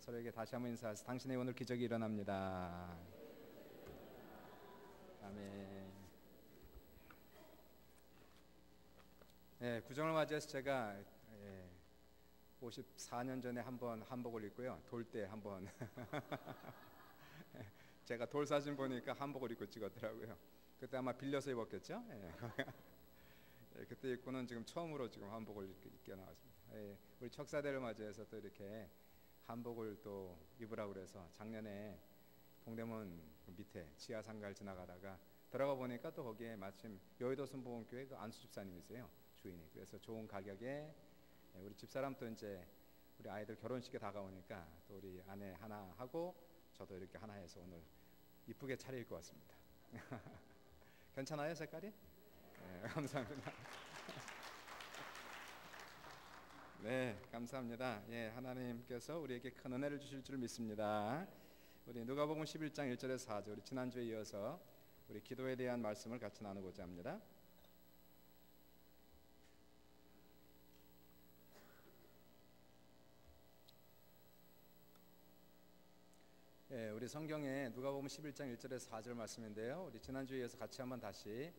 서로에게 다시 한번 인사하세요. 당신의 오늘 기적이 일어납니다. 아멘. 네, 구정을 맞이해서 제가 54년 전에 한번 한복을 입고요. 돌 때 한번 제가 돌 사진 보니까 한복을 입고 찍었더라고요. 그때 아마 빌려서 입었겠죠? 그때 입고는 지금 처음으로 지금 한복을 입게 나왔습니다. 우리 척사대를 맞이해서 또 이렇게 한복을 또 입으라고 그래서 작년에 동대문 밑에 지하 상가를 지나가다가 들어가 보니까 또 거기에 마침 여의도 순복음교회 그 안수 집사님이세요, 주인이. 그래서 좋은 가격에 우리 집사람 또 이제 우리 아이들 결혼식에 다가오니까 또 우리 아내 하나 하고 저도 이렇게 하나 해서 오늘 이쁘게 차려입고 왔습니다. 괜찮아요, 색깔이? 네, 감사합니다. 네, 감사합니다. 하나님께서 우리에게 큰 은혜를 주실 줄 믿습니다. 우리 누가복음 11장 1절에서 4절, 우리 지난주에 이어서 우리 기도에 대한 말씀을 같이 나누고자 합니다. 우리 성경에 누가복음 11장 1절에서 4절 말씀인데요. 우리 지난주에 이어서 같이 한번 다시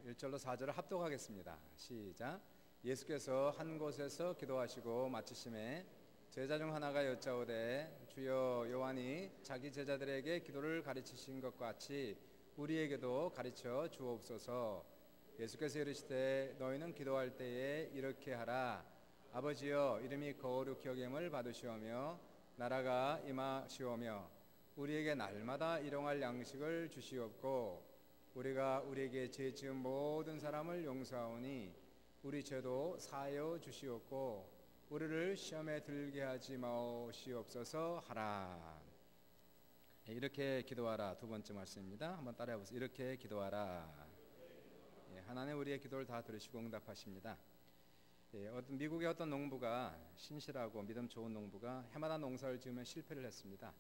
1절로 4절을 합독하겠습니다. 시작. 예수께서 한 곳에서 기도하시고 마치심에 제자 중 하나가 여짜오되 주여, 요한이 자기 제자들에게 기도를 가르치신 것 같이 우리에게도 가르쳐 주옵소서. 예수께서 이르시되 너희는 기도할 때에 이렇게 하라. 아버지여, 이름이 거룩히 여김을 받으시오며 나라가 임하시오며 우리에게 날마다 일용할 양식을 주시옵고 우리가 우리에게 죄 지은 모든 사람을 용서하오니 우리 죄도 사하여 주시옵고 우리를 시험에 들게 하지 마시옵소서 하라. 이렇게 기도하라, 두 번째 말씀입니다. 한번 따라해 보세요. 이렇게 기도하라. 하나님 우리의 기도를 다 들으시고 응답하십니다. 미국의 어떤 농부가, 신실하고 믿음 좋은 농부가 해마다 농사를 지으면 실패를 했습니다.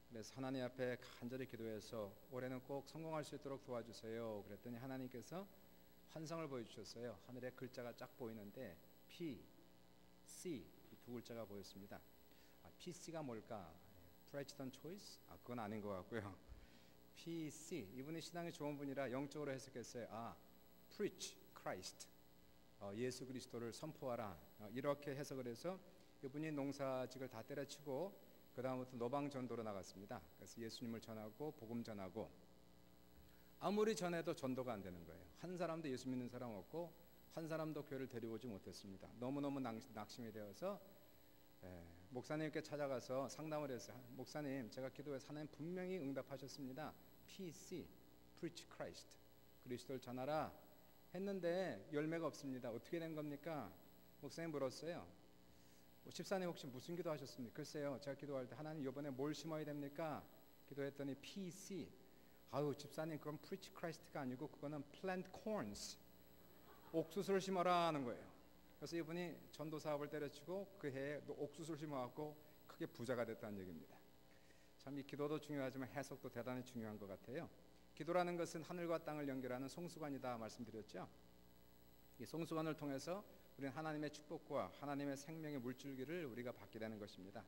그래서 하나님 앞에 간절히 기도해서 올해는 꼭 성공할 수 있도록 도와주세요. 그랬더니 하나님께서 환상을 보여주셨어요. 하늘에 글자가 쫙 보이는데 P, C 이 두 글자가 보였습니다. PC가 뭘까? President Choice? 그건 아닌 것 같고요. PC, 이분이 신앙이 좋은 분이라 영적으로 해석했어요. Preach Christ, 예수 그리스도를 선포하라, 이렇게 해석을 해서 이분이 농사직을 다 때려치고 그 다음부터 노방전도로 나갔습니다. 그래서 예수님을 전하고 복음 전하고 아무리 전해도 전도가 안 되는 거예요. 한 사람도 예수 믿는 사람 없고 한 사람도 교회를 데려오지 못했습니다. 너무너무 낙심이 되어서 목사님께 찾아가서 상담을 했어요. 목사님, 제가 기도해서 하나님 분명히 응답하셨습니다. PC, Preach Christ, 그리스도를 전하라 했는데 열매가 없습니다. 어떻게 된 겁니까? 목사님 물었어요. 집사님 혹시 무슨 기도 하셨습니까? 글쎄요, 제가 기도할 때 하나님 이번에 뭘 심어야 됩니까? 기도했더니 PC. 집사님, 그럼 Preach Christ가 아니고 그거는 Plant Corns, 옥수수를 심어라 하는 거예요. 그래서 이분이 전도 사업을 때려치고 그 해에 옥수수를 심어갖고 크게 부자가 됐다는 얘기입니다. 참 이 기도도 중요하지만 해석도 대단히 중요한 것 같아요. 기도라는 것은 하늘과 땅을 연결하는 송수관이다 말씀드렸죠. 이 송수관을 통해서 우리는 하나님의 축복과 하나님의 생명의 물줄기를 우리가 받게 되는 것입니다.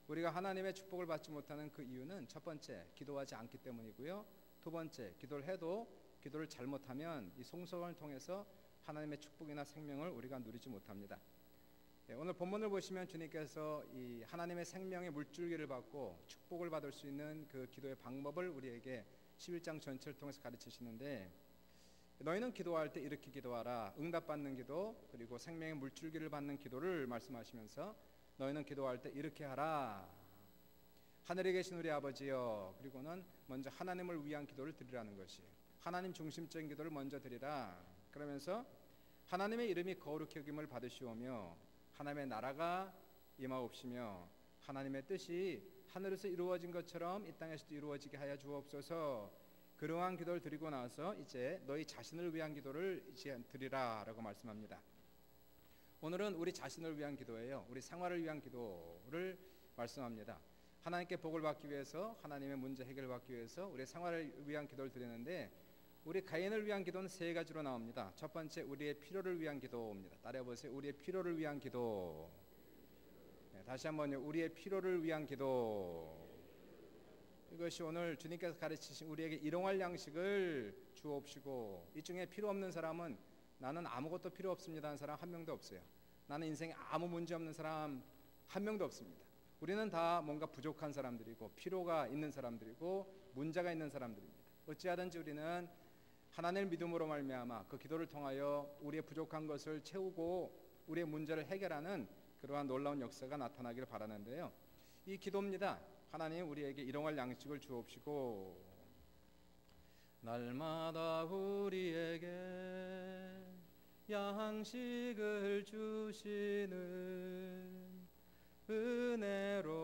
우리가 하나님의 축복을 받지 못하는 그 이유는 첫 번째, 기도하지 않기 때문이고요. 두 번째, 기도를 해도 기도를 잘못하면 이 송수관을 통해서 하나님의 축복이나 생명을 우리가 누리지 못합니다. 오늘 본문을 보시면 주님께서 이 하나님의 생명의 물줄기를 받고 축복을 받을 수 있는 그 기도의 방법을 우리에게 11장 전체를 통해서 가르치시는데, 너희는 기도할 때 이렇게 기도하라. 응답받는 기도, 그리고 생명의 물줄기를 받는 기도를 말씀하시면서 너희는 기도할 때 이렇게 하라. 하늘에 계신 우리 아버지여, 그리고는 먼저 하나님을 위한 기도를 드리라는 것이에요. 하나님 중심적인 기도를 먼저 드리라. 그러면서 하나님의 이름이 거룩히 여김을 받으시오며 하나님의 나라가 임하옵시며 하나님의 뜻이 하늘에서 이루어진 것처럼 이 땅에서도 이루어지게 하여 주옵소서. 그러한 기도를 드리고 나서 이제 너희 자신을 위한 기도를 이제 드리라 라고 말씀합니다. 오늘은 우리 자신을 위한 기도예요. 우리 생활을 위한 기도를 말씀합니다. 하나님께 복을 받기 위해서, 하나님의 문제 해결을 받기 위해서 우리 생활을 위한 기도를 드리는데, 우리 가인을 위한 기도는 세 가지로 나옵니다. 첫 번째, 우리의 필요를 위한 기도입니다. 따라해보세요. 우리의 필요를 위한 기도. 다시 한번요. 우리의 필요를 위한 기도. 이것이 오늘 주님께서 가르치신 우리에게 일용할 양식을 주옵시고, 이 중에 필요 없는 사람은 나는 아무것도 필요 없습니다 하는 사람 한 명도 없어요. 나는 인생에 아무 문제 없는 사람 한 명도 없습니다. 우리는 다 뭔가 부족한 사람들이고 필요가 있는 사람들이고 문제가 있는 사람들입니다. 어찌하든지 우리는 하나님을 믿음으로 말미암아 그 기도를 통하여 우리의 부족한 것을 채우고 우리의 문제를 해결하는 그러한 놀라운 역사가 나타나기를 바라는데요. 이 기도입니다. 하나님 우리에게 일용할 양식을 주옵시고, 날마다 우리에게 양식을 주시는 은혜로우신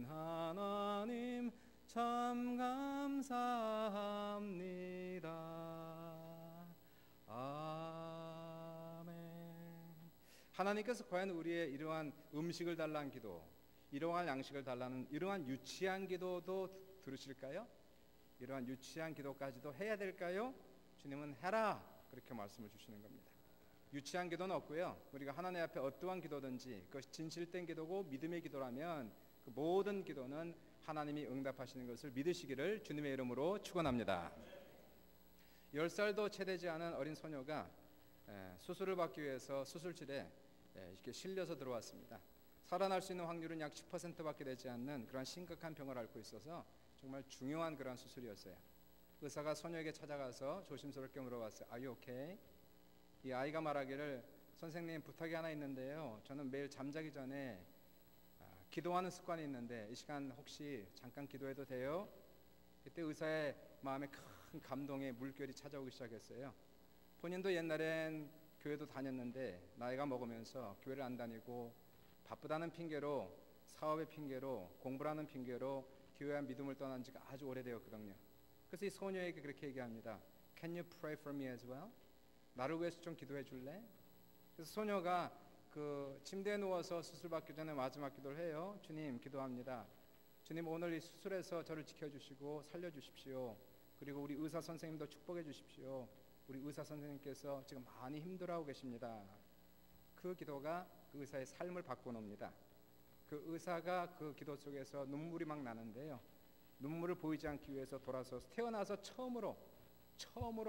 하나님 참 감사합니다. 아멘. 하나님께서 과연 우리의 이러한 음식을 달라는 기도, 일용할 양식을 달라는 이러한 유치한 기도도 들으실까요? 이러한 유치한 기도까지도 해야 될까요? 주님은 해라, 그렇게 말씀을 주시는 겁니다. 유치한 기도는 없고요. 우리가 하나님 앞에 어떠한 기도든지 그것이 진실된 기도고 믿음의 기도라면 그 모든 기도는 하나님이 응답하시는 것을 믿으시기를 주님의 이름으로 축원합니다. 10살도 채 되지 않은 어린 소녀가 수술을 받기 위해서 수술실에 이렇게 실려서 들어왔습니다. 살아날 수 있는 확률은 약 10%밖에 되지 않는 그런 심각한 병을 앓고 있어서 정말 중요한 그런 수술이었어요. 의사가 소녀에게 찾아가서 조심스럽게 물어봤어요. Are you okay? 이 아이가 말하기를, 선생님 부탁이 하나 있는데요. 저는 매일 잠자기 전에 기도하는 습관이 있는데 이 시간 혹시 잠깐 기도해도 돼요? 그때 의사의 마음에 큰 감동의 물결이 찾아오기 시작했어요. 본인도 옛날엔 교회도 다녔는데 나이가 먹으면서 교회를 안 다니고 바쁘다는 핑계로, 사업의 핑계로, 공부라는 핑계로 교회와 믿음을 떠난 지가 아주 오래되었거든요. 그래서 이 소녀에게 그렇게 얘기합니다. Can you pray for me as well? 나를 위해서 좀 기도해 줄래? 그래서 소녀가 그 침대에 누워서 수술 받기 전에 마지막 기도를 해요. 주님 기도합니다. 주님 오늘 이 수술에서 저를 지켜주시고 살려주십시오. 그리고 우리 의사 선생님도 축복해 주십시오. 우리 의사 선생님께서 지금 많이 힘들어하고 계십니다. 그 기도가 그 의사의 삶을 바꿔놓습니다. 그 의사가 그 기도 속에서 눈물이 막 나는데요. 눈물을 보이지 않기 위해서 돌아서서 태어나서 처음으로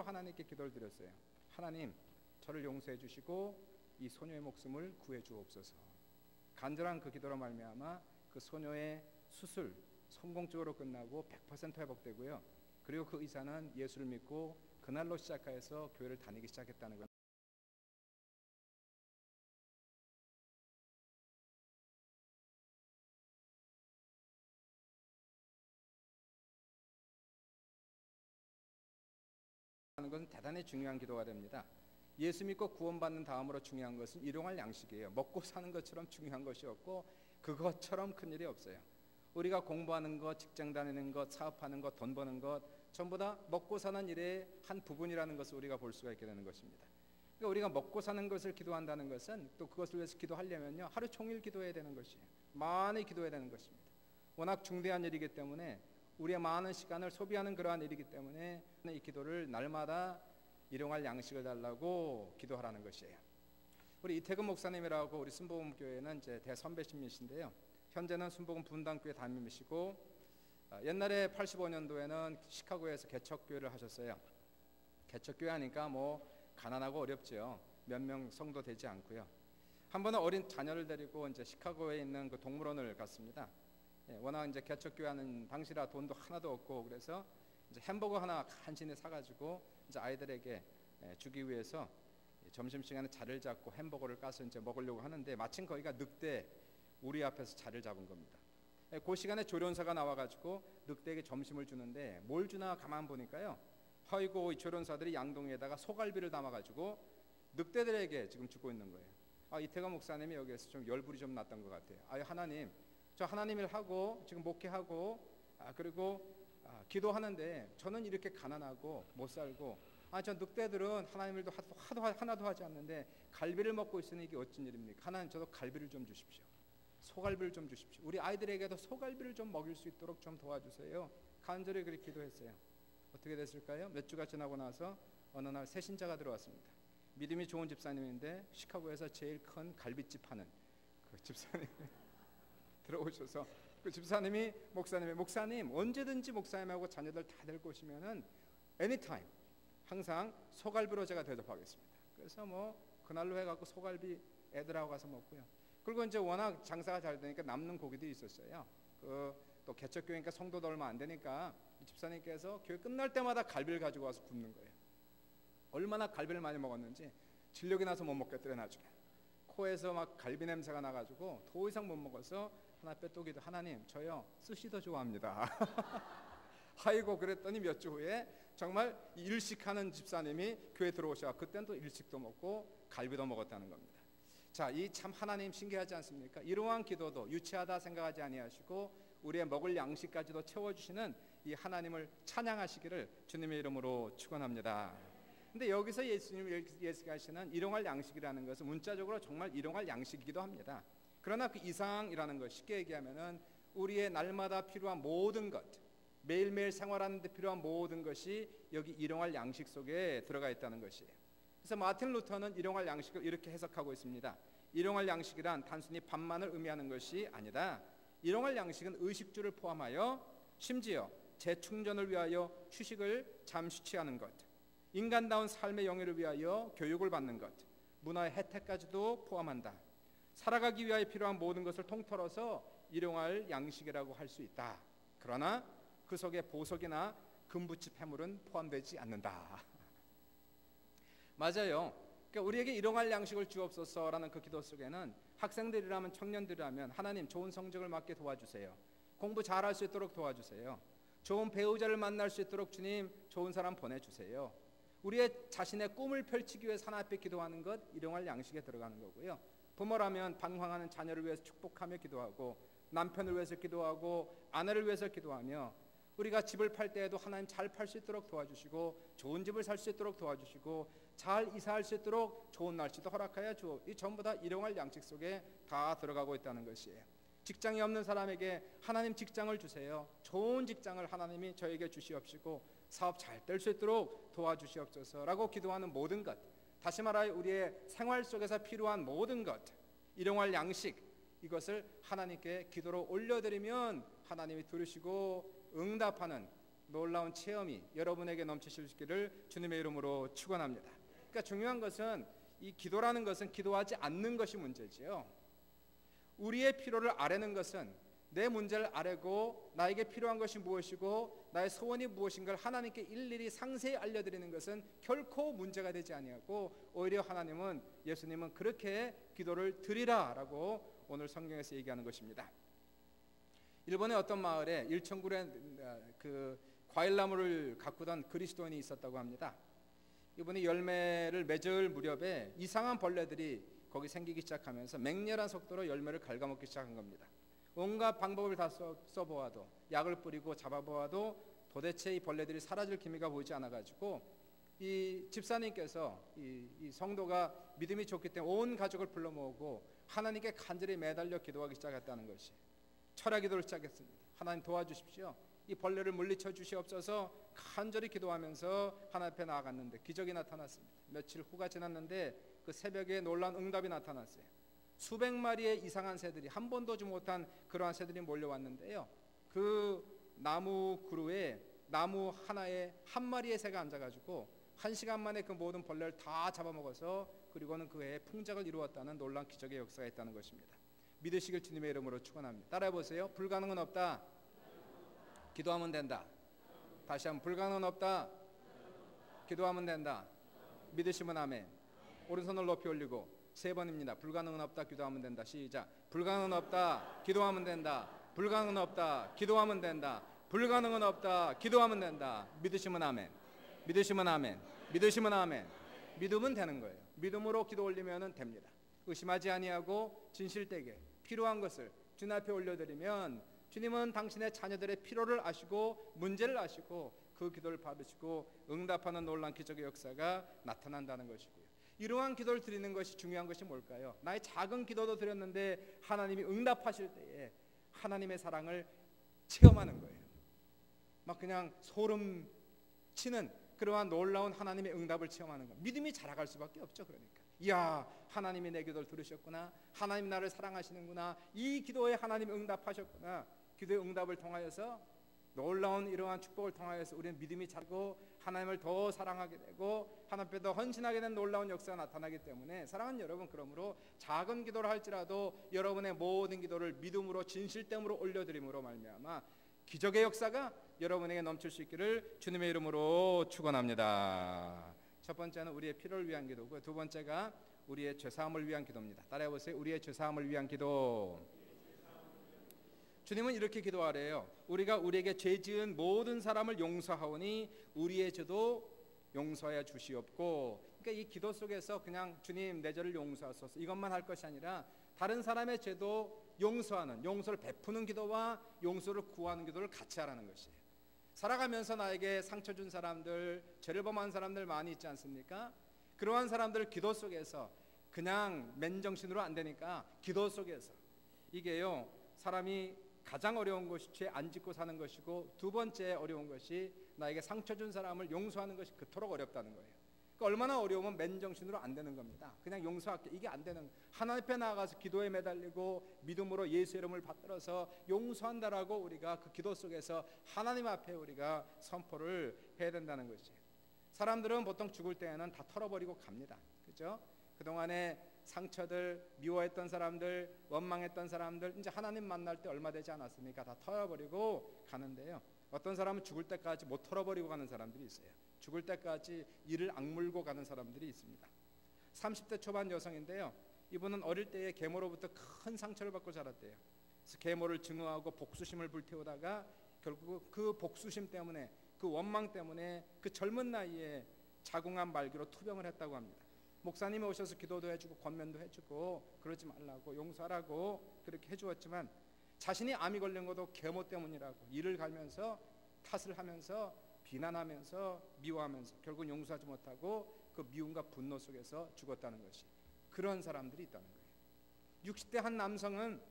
하나님께 기도를 드렸어요. 하나님, 저를 용서해 주시고 이 소녀의 목숨을 구해 주옵소서. 간절한 그 기도로 말미암아 그 소녀의 수술 성공적으로 끝나고 100% 회복되고요. 그리고 그 의사는 예수를 믿고 그날로 시작해서 교회를 다니기 시작했다는 겁니다. 하는 것은 대단히 중요한 기도가 됩니다. 예수 믿고 구원받는 다음으로 중요한 것은 일용할 양식이에요. 먹고 사는 것처럼 중요한 것이 없고 그것처럼 큰 일이 없어요. 우리가 공부하는 것, 직장 다니는 것, 사업하는 것, 돈 버는 것 전부 다 먹고 사는 일의 한 부분이라는 것을 우리가 볼 수가 있게 되는 것입니다. 그러니까 우리가 먹고 사는 것을 기도한다는 것은 또 그것을 위해서 기도하려면요, 하루 종일 기도해야 되는 것이에요. 많이 기도해야 되는 것입니다. 워낙 중대한 일이기 때문에 우리의 많은 시간을 소비하는 그러한 일이기 때문에 이 기도를 날마다 일용할 양식을 달라고 기도하라는 것이에요. 우리 이태근 목사님이라고 우리 순복음교회는 이제 대선배님이신데요. 현재는 순복음 분당교회 담임이시고 옛날에 85년도에는 시카고에서 개척교회를 하셨어요. 개척교회 하니까 뭐 가난하고 어렵죠. 몇 명 성도 되지 않고요. 한 번은 어린 자녀를 데리고 이제 시카고에 있는 그 동물원을 갔습니다. 워낙 이제 개척교회 하는 당시라 돈도 하나도 없고 그래서 이제 햄버거 하나 간신히 사가지고 이제 아이들에게 주기 위해서 점심시간에 자리를 잡고 햄버거를 까서 이제 먹으려고 하는데 마침 거기가 늑대 우리 앞에서 자리를 잡은 겁니다. 그 시간에 조련사가 나와가지고 늑대에게 점심을 주는데 뭘 주나 가만 보니까요. 아이고 이 조련사들이 양동이에다가 소갈비를 담아가지고 늑대들에게 지금 주고 있는 거예요. 이태가 목사님이 여기에서 좀 열불이 좀 났던 것 같아요. 하나님, 저 하나님 일 하고 지금 목회하고 그리고 기도하는데 저는 이렇게 가난하고 못 살고 저 늑대들은 하나님 일도 하나도 하지 않는데 갈비를 먹고 있으니 이게 어찌 일입니까? 하나님 저도 갈비를 좀 주십시오. 소갈비를 좀 주십시오. 우리 아이들에게도 소갈비를 좀 먹일 수 있도록 좀 도와주세요. 간절히 그렇게 기도했어요. 어떻게 됐을까요? 몇 주가 지나고 나서 어느 날 새 신자가 들어왔습니다. 믿음이 좋은 집사님인데 시카고에서 제일 큰 갈비집 하는 그 집사님 들어오셔서 그 집사님이 목사님 언제든지 목사님하고 자녀들 다 데리고 오시면은 anytime 항상 소갈비로 제가 대접하겠습니다. 그래서 뭐 그날로 해갖고 소갈비 애들하고 가서 먹고요. 그리고 이제 워낙 장사가 잘 되니까 남는 고기도 있었어요. 또 개척교회니까 성도도 얼마 안 되니까 집사님께서 교회 끝날 때마다 갈비를 가지고 와서 굽는 거예요. 얼마나 갈비를 많이 먹었는지 진력이 나서 못 먹겠더래. 나중에 코에서 막 갈비 냄새가 나가지고 더 이상 못 먹어서 하나 빼또기도 하나님 저요 스시 더 좋아합니다. 아이고 그랬더니 몇 주 후에 정말 일식하는 집사님이 교회 들어오셔. 그때는 또 일식도 먹고 갈비도 먹었다는 겁니다. 자, 이 참 하나님 신기하지 않습니까? 이러한 기도도 유치하다 생각하지 아니하시고 우리의 먹을 양식까지도 채워주시는 이 하나님을 찬양하시기를 주님의 이름으로 축원합니다. 근데 여기서 예수님이 예식하시는 일용할 양식이라는 것은 문자적으로 정말 일용할 양식이기도 합니다. 그러나 그 이상이라는 것, 쉽게 얘기하면은 우리의 날마다 필요한 모든 것, 매일매일 생활하는 데 필요한 모든 것이 여기 일용할 양식 속에 들어가 있다는 것이에요. 그래서 마틴 루터는 일용할 양식을 이렇게 해석하고 있습니다. 일용할 양식이란 단순히 밥만을 의미하는 것이 아니다. 일용할 양식은 의식주를 포함하여 심지어 재충전을 위하여 휴식을 잠시 취하는 것, 인간다운 삶의 영예를 위하여 교육을 받는 것, 문화의 혜택까지도 포함한다. 살아가기 위하여 필요한 모든 것을 통틀어서 일용할 양식이라고 할 수 있다. 그러나 그 속에 보석이나 금붙이 폐물은 포함되지 않는다. 맞아요. 그러니까 우리에게 일용할 양식을 주옵소서라는 그 기도 속에는 학생들이라면 청년들이라면 하나님 좋은 성적을 맡게 도와주세요. 공부 잘할 수 있도록 도와주세요. 좋은 배우자를 만날 수 있도록 주님 좋은 사람 보내주세요. 우리의 자신의 꿈을 펼치기 위해 하나님 앞에 기도하는 것 일용할 양식에 들어가는 거고요. 부모라면 방황하는 자녀를 위해서 축복하며 기도하고 남편을 위해서 기도하고 아내를 위해서 기도하며 우리가 집을 팔 때에도 하나님 잘 팔 수 있도록 도와주시고 좋은 집을 살 수 있도록 도와주시고 잘 이사할 수 있도록 좋은 날씨도 허락하여 주옵. 이 전부 다 일용할 양식 속에 다 들어가고 있다는 것이에요. 직장이 없는 사람에게 하나님 직장을 주세요. 좋은 직장을 하나님이 저에게 주시옵시고 사업 잘 될 수 있도록 도와주시옵소서라고 기도하는 모든 것, 다시 말하여 우리의 생활 속에서 필요한 모든 것, 일용할 양식, 이것을 하나님께 기도로 올려드리면 하나님이 들으시고 응답하는 놀라운 체험이 여러분에게 넘치시기를 주님의 이름으로 축원합니다. 그러니까 중요한 것은 이 기도라는 것은 기도하지 않는 것이 문제지요. 우리의 필요를 아뢰는 것은 내 문제를 아뢰고 나에게 필요한 것이 무엇이고 나의 소원이 무엇인가를 하나님께 일일이 상세히 알려드리는 것은 결코 문제가 되지 아니하고 오히려 하나님은, 예수님은 그렇게 기도를 드리라라고 오늘 성경에서 얘기하는 것입니다. 일본의 어떤 마을에 일천굴에 그 과일나무를 가꾸던 그리스도인이 있었다고 합니다. 이분이 열매를 맺을 무렵에 이상한 벌레들이 거기 생기기 시작하면서 맹렬한 속도로 열매를 갉아먹기 시작한 겁니다. 온갖 방법을 다 써보아도, 약을 뿌리고 잡아보아도 도대체 이 벌레들이 사라질 기미가 보이지 않아가지고 이 집사님께서 이 성도가 믿음이 좋기 때문에 온 가족을 불러 모으고 하나님께 간절히 매달려 기도하기 시작했다는 것이 철야 기도를 시작했습니다. 하나님 도와주십시오. 이 벌레를 물리쳐 주시옵소서 간절히 기도하면서 하나님 앞에 나아갔는데 기적이 나타났습니다. 며칠 후가 지났는데 그 새벽에 놀라운 응답이 나타났어요. 수백 마리의 이상한 새들이, 한 번도 오지 못한 그러한 새들이 몰려왔는데요. 그 나무 그루에 나무 하나에 한 마리의 새가 앉아가지고 1시간 만에 그 모든 벌레를 다 잡아먹어서 그리고는 그 해에 풍작을 이루었다는 놀라운 기적의 역사가 있다는 것입니다. 믿으시길 주님의 이름으로 축원합니다. 따라해보세요. 불가능은 없다. 기도하면 된다. 다시 한번 불가능은 없다. 기도하면 된다. 믿으시면 아멘. 오른손을 높이 올리고 3번입니다. 불가능은 없다. 기도하면 된다. 시작. 불가능은 없다. 기도하면 된다. 불가능은 없다. 기도하면 된다. 불가능은 없다. 기도하면 된다. 믿으시면 아멘. 믿으시면 아멘. 믿으시면 아멘. 믿으면 되는 거예요. 믿음으로 기도 올리면 됩니다. 의심하지 아니하고 진실되게 필요한 것을 주님 앞에 올려드리면 주님은 당신의 자녀들의 필요를 아시고 문제를 아시고 그 기도를 받으시고 응답하는 놀라운 기적의 역사가 나타난다는 것이고요. 이러한 기도를 드리는 것이 중요한 것이 뭘까요? 나의 작은 기도도 드렸는데 하나님이 응답하실 때에 하나님의 사랑을 체험하는 거예요. 막 그냥 소름 치는 그러한 놀라운 하나님의 응답을 체험하는 것. 믿음이 자라갈 수밖에 없죠. 그러니까 이야, 하나님이 내 기도를 들으셨구나, 하나님 나를 사랑하시는구나, 이 기도에 하나님 응답하셨구나. 기도의 응답을 통하여서 놀라운 이러한 축복을 통하여서 우리는 믿음이 자고 하나님을 더 사랑하게 되고 하나님 앞에 더 헌신하게 된 놀라운 역사가 나타나기 때문에, 사랑하는 여러분, 그러므로 작은 기도를 할지라도 여러분의 모든 기도를 믿음으로 진실됨으로 올려드림으로 말미암아 기적의 역사가 여러분에게 넘칠 수 있기를 주님의 이름으로 축원합니다. 첫 번째는 우리의 필요를 위한 기도고요. 두 번째가 우리의 죄사함을 위한 기도입니다. 따라해 보세요. 우리의 죄사함을 위한 기도. 주님은 이렇게 기도하래요. 우리가 우리에게 죄 지은 모든 사람을 용서하오니 우리의 죄도 용서하여 주시옵고. 그러니까 이 기도 속에서 그냥 주님 내 죄를 용서하소서 이것만 할 것이 아니라 다른 사람의 죄도 용서하는, 용서를 베푸는 기도와 용서를 구하는 기도를 같이 하라는 것이에요. 살아가면서 나에게 상처 준 사람들, 죄를 범한 사람들 많이 있지 않습니까? 그러한 사람들 기도 속에서 그냥 맨정신으로 안 되니까 기도 속에서, 이게요, 사람이 가장 어려운 것이 죄 안 짓고 사는 것이고, 두 번째 어려운 것이 나에게 상처 준 사람을 용서하는 것이 그토록 어렵다는 거예요. 그러니까 얼마나 어려우면 맨정신으로 안 되는 겁니다. 그냥 용서할게, 이게 안 되는, 하나님 앞에 나아가서 기도에 매달리고 믿음으로 예수 이름을 받들어서 용서한다라고 우리가 그 기도 속에서 하나님 앞에 우리가 선포를 해야 된다는 것이에요. 사람들은 보통 죽을 때에는 다 털어버리고 갑니다. 그죠? 그동안에 상처들, 미워했던 사람들, 원망했던 사람들, 이제 하나님 만날 때 얼마 되지 않았습니까? 다 털어버리고 가는데요, 어떤 사람은 죽을 때까지 못 털어버리고 가는 사람들이 있어요. 죽을 때까지 이를 악물고 가는 사람들이 있습니다. 30대 초반 여성인데요, 이분은 어릴 때에 계모로부터 큰 상처를 받고 자랐대요. 그래서 계모를 증오하고 복수심을 불태우다가 결국 그 복수심 때문에, 그 원망 때문에 그 젊은 나이에 자궁암 말기로 투병을 했다고 합니다. 목사님이 오셔서 기도도 해주고 권면도 해주고 그러지 말라고, 용서하라고 그렇게 해주었지만 자신이 암이 걸린 것도 계모 때문이라고 이를 갈면서 탓을 하면서 비난하면서 미워하면서 결국 용서하지 못하고 그 미움과 분노 속에서 죽었다는 것이, 그런 사람들이 있다는 거예요. 60대 한 남성은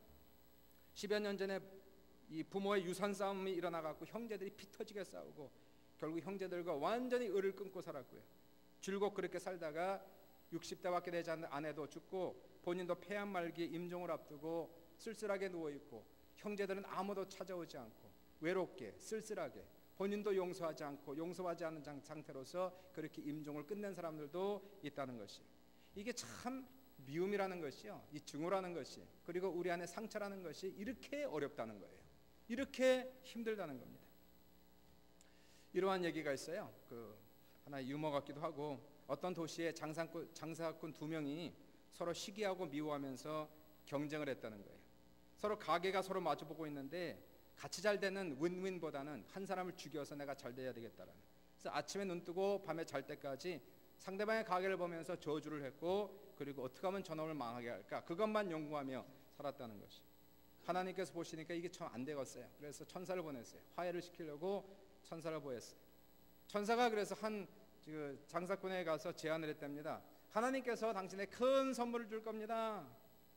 10여 년 전에 이 부모의 유산 싸움이 일어나갖고 형제들이 피 터지게 싸우고 결국 형제들과 완전히 을을 끊고 살았고요. 줄곧 그렇게 살다가 60대밖에 되지 않는 아내도 죽고 본인도 폐암 말기 임종을 앞두고 쓸쓸하게 누워있고, 형제들은 아무도 찾아오지 않고 외롭게 쓸쓸하게 본인도 용서하지 않고 용서하지 않는 상태로서 그렇게 임종을 끝낸 사람들도 있다는 것이, 이게 참 미움이라는 것이요, 이 증오라는 것이, 그리고 우리 안에 상처라는 것이 이렇게 어렵다는 거예요. 이렇게 힘들다는 겁니다. 이러한 얘기가 있어요. 그 하나의 유머 같기도 하고, 어떤 도시에 장사꾼 두 명이 서로 시기하고 미워하면서 경쟁을 했다는 거예요. 서로 가게가 서로 마주보고 있는데 같이 잘 되는 윈윈보다는 한 사람을 죽여서 내가 잘 돼야 되겠다라는. 그래서 아침에 눈 뜨고 밤에 잘 때까지 상대방의 가게를 보면서 저주를 했고, 그리고 어떻게 하면 저놈을 망하게 할까, 그것만 연구하며 살았다는 것이. 하나님께서 보시니까 이게 참 안 되겠어요. 그래서 천사를 보냈어요. 화해를 시키려고 천사를 보냈어요. 천사가 그래서 한 장사꾼에 가서 제안을 했답니다. 하나님께서 당신의 큰 선물을 줄 겁니다.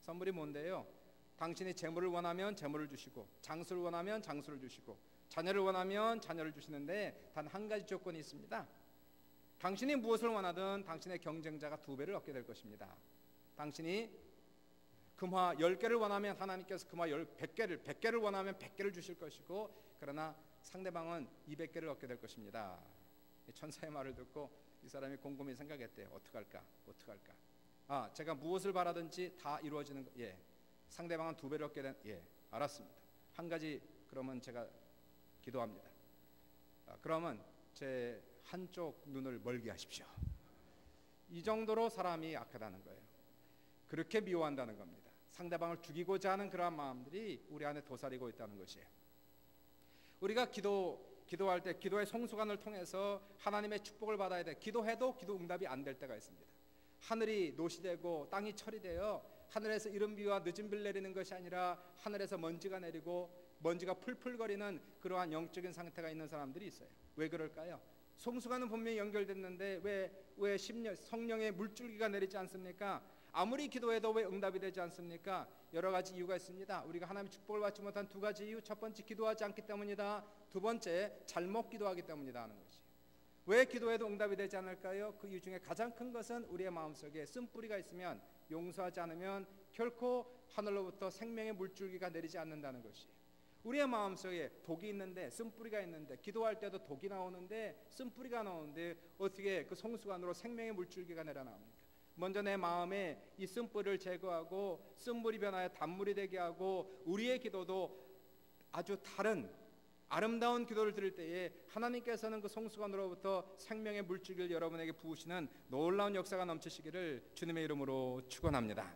선물이 뭔데요? 당신이 재물을 원하면 재물을 주시고, 장수를 원하면 장수를 주시고, 자녀를 원하면 자녀를 주시는데 단 한 가지 조건이 있습니다. 당신이 무엇을 원하든 당신의 경쟁자가 2배를 얻게 될 것입니다. 당신이 금화 10개를 원하면 하나님께서 금화 100개를 원하면 100개를 주실 것이고, 그러나 상대방은 200개를 얻게 될 것입니다. 천사의 말을 듣고 이 사람이 곰곰이 생각했대요. 어떡할까? 제가 무엇을 바라든지 다 이루어지는 거. 예. 상대방은 2배를 얻게 된. 예. 알았습니다. 한 가지 그러면 제가 기도합니다. 그러면 제 한쪽 눈을 멀게 하십시오. 이 정도로 사람이 악하다는 거예요. 그렇게 미워한다는 겁니다. 상대방을 죽이고자 하는 그러한 마음들이 우리 안에 도사리고 있다는 것이에요. 우리가 기도할 때 기도의 성수관을 통해서 하나님의 축복을 받아야 돼. 기도해도 기도 응답이 안 될 때가 있습니다. 하늘이 노시되고 땅이 철이 되어 하늘에서 이른 비와 늦은 비를 내리는 것이 아니라 하늘에서 먼지가 내리고 먼지가 풀풀거리는 그러한 영적인 상태가 있는 사람들이 있어요. 왜 그럴까요? 성수관은 분명히 연결됐는데 왜 성령의 물줄기가 내리지 않습니까? 아무리 기도해도 왜 응답이 되지 않습니까? 여러 가지 이유가 있습니다. 우리가 하나님의 축복을 받지 못한 두 가지 이유. 첫 번째, 기도하지 않기 때문이다. 두 번째, 잘못 기도하기 때문이다 하는 것이. 왜 기도해도 응답이 되지 않을까요? 그 이유 중에 가장 큰 것은 우리의 마음속에 쓴뿌리가 있으면, 용서하지 않으면 결코 하늘로부터 생명의 물줄기가 내리지 않는다는 것이에요. 우리의 마음속에 독이 있는데, 쓴뿌리가 있는데, 기도할 때도 독이 나오는데, 쓴뿌리가 나오는데 어떻게 그 송수관으로 생명의 물줄기가 내려나옵니까? 먼저 내 마음에 이 쓴뿌리를 제거하고 쓴물이 변하여 단물이 되게 하고, 우리의 기도도 아주 다른 아름다운 기도를 드릴 때에 하나님께서는 그 송수관으로부터 생명의 물줄기를 여러분에게 부으시는 놀라운 역사가 넘치시기를 주님의 이름으로 축원합니다.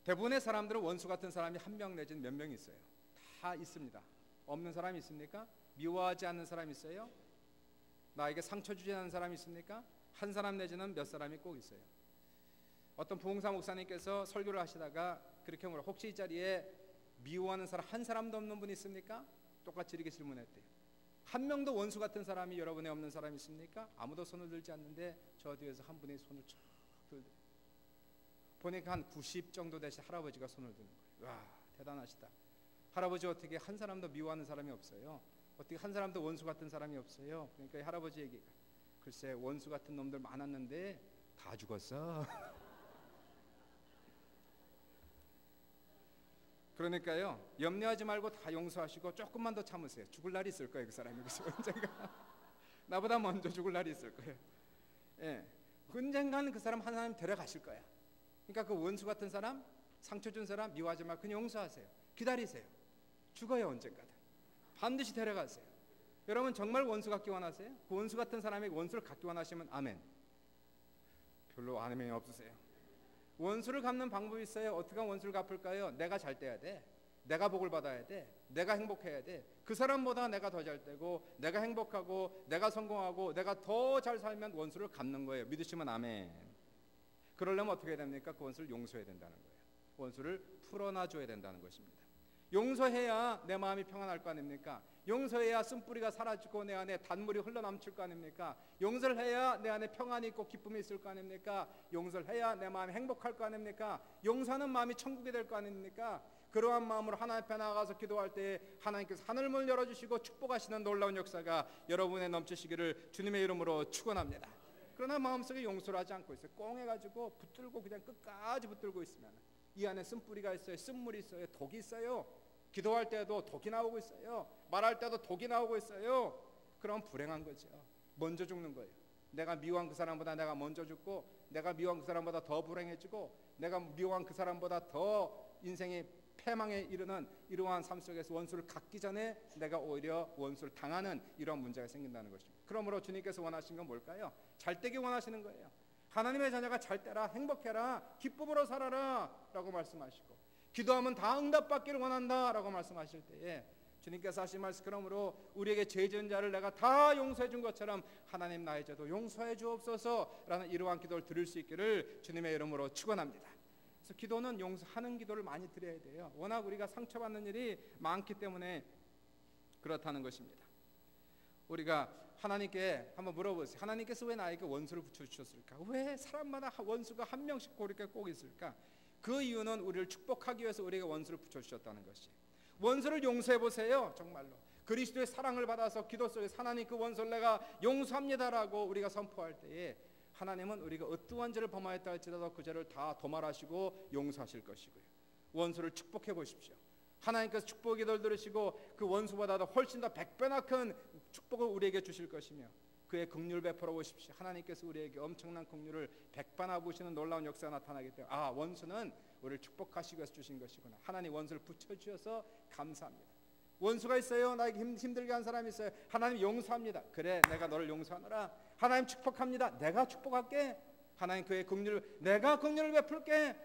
대부분의 사람들은 원수 같은 사람이 한 명 내지는 몇 명 있어요. 다 있습니다. 없는 사람이 있습니까? 미워하지 않는 사람이 있어요? 나에게 상처 주지 않는 사람이 있습니까? 한 사람 내지는 몇 사람이 꼭 있어요. 어떤 부흥사 목사님께서 설교를 하시다가 그렇게 물어, 혹시 이 자리에 미워하는 사람 한 사람도 없는 분 있습니까? 똑같이 이렇게 질문했대요. 한 명도 원수 같은 사람이 여러분에 없는 사람이 있습니까? 아무도 손을 들지 않는데 저 뒤에서 한 분이 손을 쫙 들더래요. 보니까 한 90 정도 되신 할아버지가 손을 드는 거예요. 와, 대단하시다. 할아버지 어떻게 한 사람도 미워하는 사람이 없어요? 어떻게 한 사람도 원수 같은 사람이 없어요? 그러니까 이 할아버지 얘기가, 글쎄 원수 같은 놈들 많았는데 다 죽었어. 그러니까요, 염려하지 말고 다 용서하시고 조금만 더 참으세요. 죽을 날이 있을 거예요. 그 사람이 언젠가 나보다 먼저 죽을 날이 있을 거예요. 예, 언젠가는 그 사람 하나님 데려가실 거야. 그러니까 그 원수 같은 사람, 상처 준 사람 미워하지 말고 그냥 용서하세요. 기다리세요. 죽어요. 언젠가는 반드시 데려가세요. 여러분 정말 원수 갖기 원하세요? 그 원수 같은 사람에게 원수를 갖기 원하시면 아멘. 별로 아멘이 없으세요. 원수를 갚는 방법이 있어요. 어떻게 하면 원수를 갚을까요? 내가 잘 돼야 돼. 내가 복을 받아야 돼. 내가 행복해야 돼. 그 사람보다 내가 더 잘 되고, 내가 행복하고, 내가 성공하고, 내가 더 잘 살면 원수를 갚는 거예요. 믿으시면 아멘. 그러려면 어떻게 해야 됩니까? 그 원수를 용서해야 된다는 거예요. 원수를 풀어놔줘야 된다는 것입니다. 용서해야 내 마음이 평안할 거 아닙니까? 용서해야 쓴뿌리가 사라지고 내 안에 단물이 흘러넘칠 거 아닙니까? 용서를 해야 내 안에 평안이 있고 기쁨이 있을 거 아닙니까? 용서를 해야 내 마음이 행복할 거 아닙니까? 용서하는 마음이 천국이 될 거 아닙니까? 그러한 마음으로 하나님 앞에 나아가서 기도할 때 하나님께서 하늘문을 열어주시고 축복하시는 놀라운 역사가 여러분의 넘치시기를 주님의 이름으로 축원합니다. 그러나 마음속에 용서를 하지 않고 있어요. 꽁해가지고 붙들고 그냥 끝까지 붙들고 있으면 이 안에 쓴뿌리가 있어요. 쓴물이 있어요. 독이 있어요. 기도할 때도 독이 나오고 있어요. 말할 때도 독이 나오고 있어요. 그럼 불행한 거죠. 먼저 죽는 거예요. 내가 미워한 그 사람보다 내가 먼저 죽고, 내가 미워한 그 사람보다 더 불행해지고, 내가 미워한 그 사람보다 더 인생의 패망에 이르는 이러한 삶 속에서 원수를 갚기 전에 내가 오히려 원수를 당하는 이러한 문제가 생긴다는 것입니다. 그러므로 주님께서 원하시는 건 뭘까요? 잘되기 원하시는 거예요. 하나님의 자녀가 잘되라, 행복해라, 기쁨으로 살아라 라고 말씀하시고, 기도하면 다 응답받기를 원한다 라고 말씀하실 때에 주님께서 하신 말씀, 그러므로 우리에게 죄 지은 자를 내가 다 용서해 준 것처럼 하나님 나의 죄도 용서해 주옵소서 라는 이러한 기도를 드릴 수 있기를 주님의 이름으로 축원합니다. 그래서 기도는 용서하는 기도를 많이 드려야 돼요. 워낙 우리가 상처받는 일이 많기 때문에 그렇다는 것입니다. 우리가 하나님께 한번 물어보세요. 하나님께서 왜 나에게 원수를 붙여주셨을까? 왜 사람마다 원수가 한 명씩 이렇게 꼭 있을까? 그 이유는 우리를 축복하기 위해서 우리에게 원수를 붙여주셨다는 것이. 원수를 용서해 보세요. 정말로 그리스도의 사랑을 받아서 기도 속에서 하나님 그 원수를 내가 용서합니다라고 우리가 선포할 때에 하나님은 우리가 어떠한 죄를 범하였다 할지라도 그 죄를 다 도말하시고 용서하실 것이고요. 원수를 축복해 보십시오. 하나님께서 축복의 기도를 들으시고 그 원수보다도 훨씬 더 100배나 큰 축복을 우리에게 주실 것이며, 그의 긍휼 베풀어 보십시오. 하나님께서 우리에게 엄청난 긍휼을 100배나 부으시는 놀라운 역사가 나타나기 때문에 원수는 우리를 축복하시기 위해서 주신 것이구나. 하나님 원수를 붙여주셔서 감사합니다. 원수가 있어요. 나에게 힘들게 한 사람이 있어요. 하나님 용서합니다. 그래, 내가 너를 용서하노라. 하나님 축복합니다. 내가 축복할게. 하나님 그의 긍휼을, 내가 긍휼을 베풀게.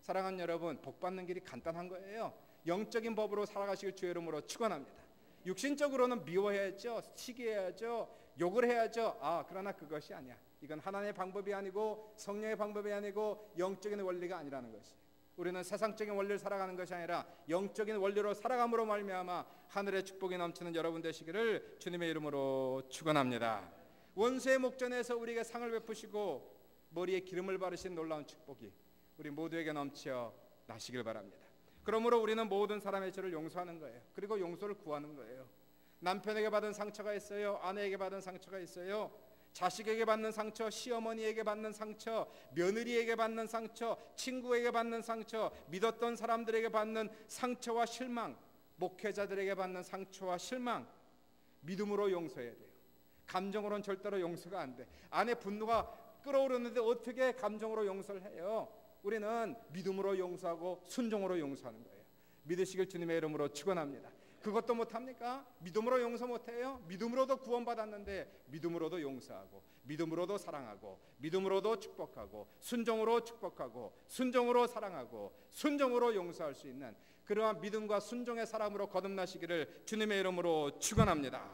사랑하는 여러분, 복 받는 길이 간단한 거예요. 영적인 법으로 살아가시길 주의 이름으로 축원합니다. 육신적으로는 미워해야죠. 시기해야죠. 욕을 해야죠. 그러나 그것이 아니야. 이건 하나님의 방법이 아니고 성령의 방법이 아니고 영적인 원리가 아니라는 것이. 우리는 세상적인 원리를 살아가는 것이 아니라 영적인 원리로 살아감으로 말미암아 하늘의 축복이 넘치는 여러분 되시기를 주님의 이름으로 축원합니다. 원수의 목전에서 우리에게 상을 베푸시고 머리에 기름을 바르신 놀라운 축복이 우리 모두에게 넘쳐 나시길 바랍니다. 그러므로 우리는 모든 사람의 죄를 용서하는 거예요. 그리고 용서를 구하는 거예요. 남편에게 받은 상처가 있어요. 아내에게 받은 상처가 있어요. 자식에게 받는 상처, 시어머니에게 받는 상처, 며느리에게 받는 상처, 친구에게 받는 상처, 믿었던 사람들에게 받는 상처와 실망, 목회자들에게 받는 상처와 실망, 믿음으로 용서해야 돼요. 감정으로는 절대로 용서가 안 돼. 안에 분노가 끓어오르는데 어떻게 감정으로 용서를 해요? 우리는 믿음으로 용서하고 순종으로 용서하는 거예요. 믿으시길 주님의 이름으로 축원합니다. 그것도 못합니까? 믿음으로 용서 못해요? 믿음으로도 구원받았는데 믿음으로도 용서하고, 믿음으로도 사랑하고, 믿음으로도 축복하고, 순종으로 축복하고, 순종으로 사랑하고, 순종으로 용서할 수 있는 그러한 믿음과 순종의 사람으로 거듭나시기를 주님의 이름으로 축원합니다.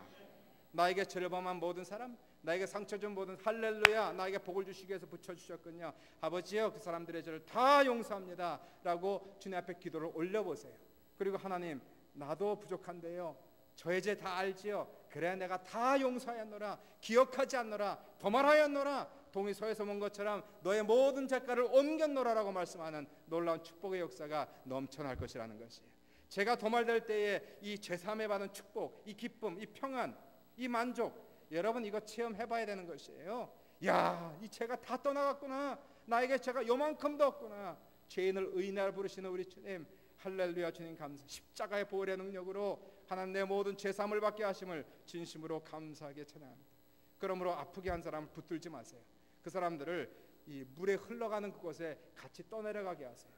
나에게 죄를 범한 모든 사람, 나에게 상처 준 모든, 할렐루야, 나에게 복을 주시기 위해서 붙여주셨군요. 아버지여, 그 사람들의 죄를 다 용서합니다 라고 주님 앞에 기도를 올려보세요. 그리고 하나님, 나도 부족한데요, 저의 죄 다 알지요. 그래 내가 다 용서하였노라, 기억하지 않노라, 도말하였노라, 동이서에서 본 것처럼 너의 모든 죄가를 옮겼노라라고 말씀하는 놀라운 축복의 역사가 넘쳐날 것이라는 것이에요. 제가 도말될 때에 이 죄사함에 받은 축복, 이 기쁨, 이 평안, 이 만족, 여러분 이거 체험해봐야 되는 것이에요. 야, 이 죄가 다 떠나갔구나, 나에게 죄가 요만큼도 없구나. 죄인을 의인으로 부르시는 우리 주님, 할렐루야. 주님 감사. 십자가의 보혈의 능력으로 하나님 내 모든 죄사함을 받게 하심을 진심으로 감사하게 찬양합니다. 그러므로 아프게 한 사람 붙들지 마세요. 그 사람들을 이 물에 흘러가는 그곳에 같이 떠내려가게 하세요.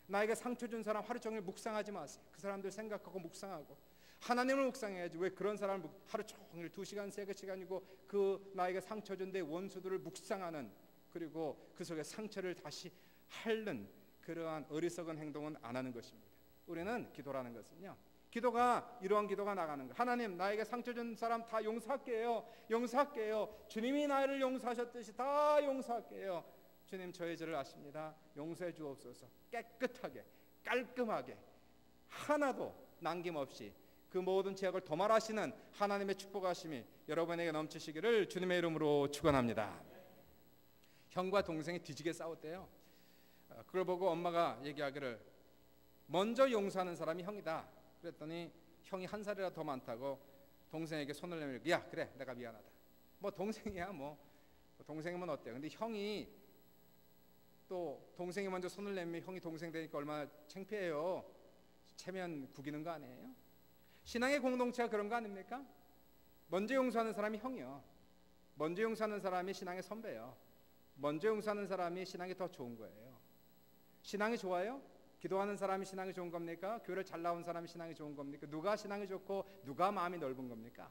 나에게 상처 준 사람 하루 종일 묵상하지 마세요. 그 사람들 생각하고 묵상하고 하나님을 묵상해야지. 왜 그런 사람을 하루 종일 2시간 3시간이고 그 나에게 상처 준 내 원수들을 묵상하는, 그리고 그 속에 상처를 다시 핥는 그러한 어리석은 행동은 안 하는 것입니다. 우리는 기도라는 것은요, 기도가 이러한 기도가 나가는 거예요. 하나님, 나에게 상처 준 사람 다 용서할게요. 용서할게요. 주님이 나를 용서하셨듯이 다 용서할게요. 주님, 저의 죄를 아십니다. 용서해 주옵소서. 깨끗하게, 깔끔하게, 하나도 남김없이 그 모든 죄악을 도말하시는 하나님의 축복하심이 여러분에게 넘치시기를 주님의 이름으로 축원합니다. 형과 동생이 뒤지게 싸웠대요. 그걸 보고 엄마가 얘기하기를, 먼저 용서하는 사람이 형이다. 그랬더니 형이 한 살이라 더 많다고 동생에게 손을 내밀고, 야 그래 내가 미안하다. 뭐 동생이야, 뭐 동생이면 어때요. 근데 형이 또 동생이 먼저 손을 내밀면 형이 동생 되니까 얼마나 창피해요. 체면 구기는 거 아니에요? 신앙의 공동체가 그런 거 아닙니까? 먼저 용서하는 사람이 형이요, 먼저 용서하는 사람이 신앙의 선배요, 먼저 용서하는 사람이 신앙이 더 좋은 거예요. 신앙이 좋아요? 기도하는 사람이 신앙이 좋은 겁니까? 교회를 잘 나온 사람이 신앙이 좋은 겁니까? 누가 신앙이 좋고 누가 마음이 넓은 겁니까?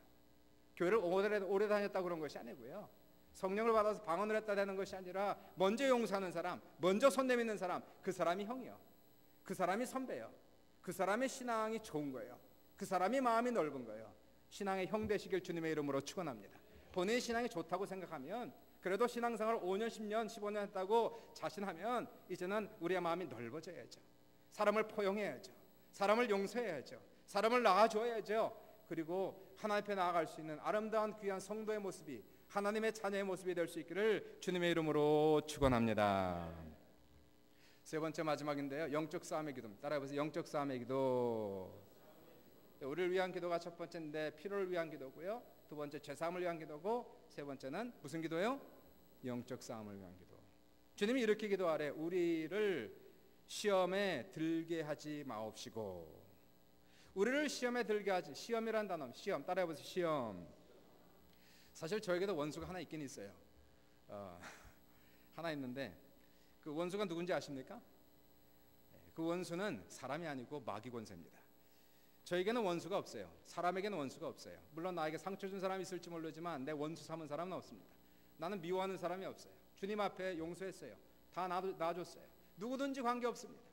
교회를 오래 다녔다고 그런 것이 아니고요, 성령을 받아서 방언을 했다 되는 것이 아니라 먼저 용서하는 사람, 먼저 손 내미는 사람, 그 사람이 형이요, 그 사람이 선배요, 그 사람의 신앙이 좋은 거예요, 그 사람이 마음이 넓은 거예요. 신앙의 형 되시길 주님의 이름으로 축원합니다. 본인의 신앙이 좋다고 생각하면, 그래도 신앙생활 5년, 10년, 15년 했다고 자신하면 이제는 우리의 마음이 넓어져야죠. 사람을 포용해야죠. 사람을 용서해야죠. 사람을 낳아줘야죠. 그리고 하나님 앞에 나아갈 수 있는 아름다운 귀한 성도의 모습이, 하나님의 자녀의 모습이 될 수 있기를 주님의 이름으로 축원합니다. 세 번째 마지막인데요, 영적 싸움의 기도입니다. 따라해보세요. 영적 싸움의 기도. 우리를 위한 기도가 첫 번째인데 필요를 위한 기도고요, 두 번째 죄사함을 위한 기도고, 세 번째는 무슨 기도예요? 영적 싸움을 위한 기도. 주님이 이렇게 기도하래. 우리를 시험에 들게 하지 마옵시고. 우리를 시험에 들게 하지, 시험이란 단어, 시험, 따라해보세요. 시험. 사실 저에게도 원수가 하나 있긴 있어요. 하나 있는데 그 원수가 누군지 아십니까? 그 원수는 사람이 아니고 마귀 권세입니다. 저에게는 원수가 없어요. 사람에게는 원수가 없어요. 물론 나에게 상처 준 사람이 있을지 모르지만 내 원수 삼은 사람은 없습니다. 나는 미워하는 사람이 없어요. 주님 앞에 용서했어요. 다 놔줬어요. 누구든지 관계없습니다.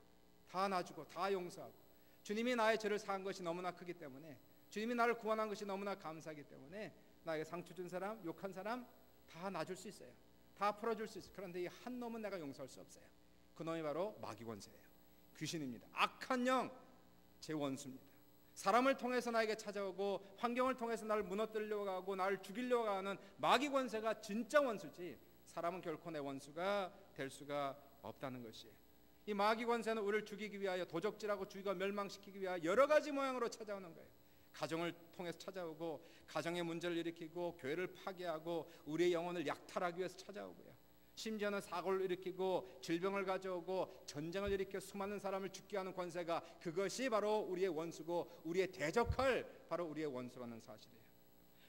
다 놔주고 다 용서하고, 주님이 나의 죄를 사한 것이 너무나 크기 때문에, 주님이 나를 구원한 것이 너무나 감사하기 때문에 나에게 상처 준 사람, 욕한 사람 다 놔줄 수 있어요. 다 풀어줄 수 있어요. 그런데 이 한 놈은 내가 용서할 수 없어요. 그 놈이 바로 마귀 권세예요. 귀신입니다. 악한 영, 제 원수입니다. 사람을 통해서 나에게 찾아오고 환경을 통해서 나를 무너뜨리려고 하고 나를 죽이려고 하는 마귀 권세가 진짜 원수지, 사람은 결코 내 원수가 될 수가 없다는 것이에요. 이 마귀 권세는 우리를 죽이기 위하여, 도적질하고 죽이고 멸망시키기 위하여 여러 가지 모양으로 찾아오는 거예요. 가정을 통해서 찾아오고 가정의 문제를 일으키고 교회를 파괴하고 우리의 영혼을 약탈하기 위해서 찾아오고요. 심지어는 사고를 일으키고 질병을 가져오고 전쟁을 일으켜 수많은 사람을 죽게 하는 권세가 그것이 바로 우리의 원수고 우리의 대적할 바로 우리의 원수라는 사실이에요.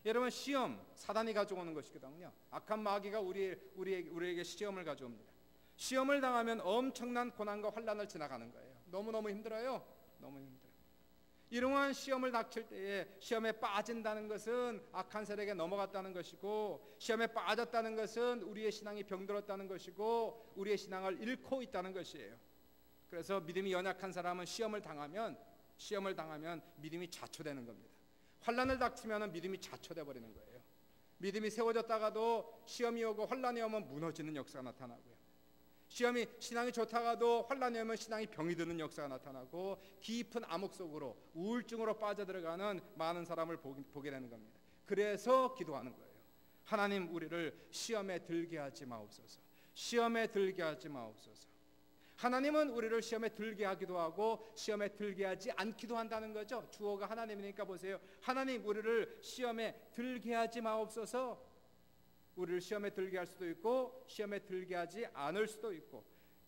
여러분 시험 사단이 가져오는 것이거든요. 악한 마귀가 우리에게 시험을 가져옵니다. 시험을 당하면 엄청난 고난과 환난을 지나가는 거예요. 너무너무 힘들어요. 너무 힘들어요. 이러한 시험을 닥칠 때에 시험에 빠진다는 것은 악한 세력에 넘어갔다는 것이고 시험에 빠졌다는 것은 우리의 신앙이 병들었다는 것이고 우리의 신앙을 잃고 있다는 것이에요. 그래서 믿음이 연약한 사람은 시험을 당하면 믿음이 자초되는 겁니다. 환난을 닥치면 믿음이 자초돼 버리는 거예요. 믿음이 세워졌다가도 시험이 오고 환난이 오면 무너지는 역사가 나타나고요. 신앙이 좋다가도 환난이 오면 신앙이 병이 드는 역사가 나타나고 깊은 암흑 속으로 우울증으로 빠져들어가는 많은 사람을 보게 되는 겁니다. 그래서 기도하는 거예요. 하나님 우리를 시험에 들게 하지 마옵소서. 시험에 들게 하지 마옵소서. 하나님은 우리를 시험에 들게 하기도 하고 시험에 들게 하지 않기도 한다는 거죠. 주어가 하나님이니까 보세요. 하나님 우리를 시험에 들게 하지 마옵소서. 우리를 시험에 들게 할 수도 있고 시험에 들게 하지 않을 수도 있고.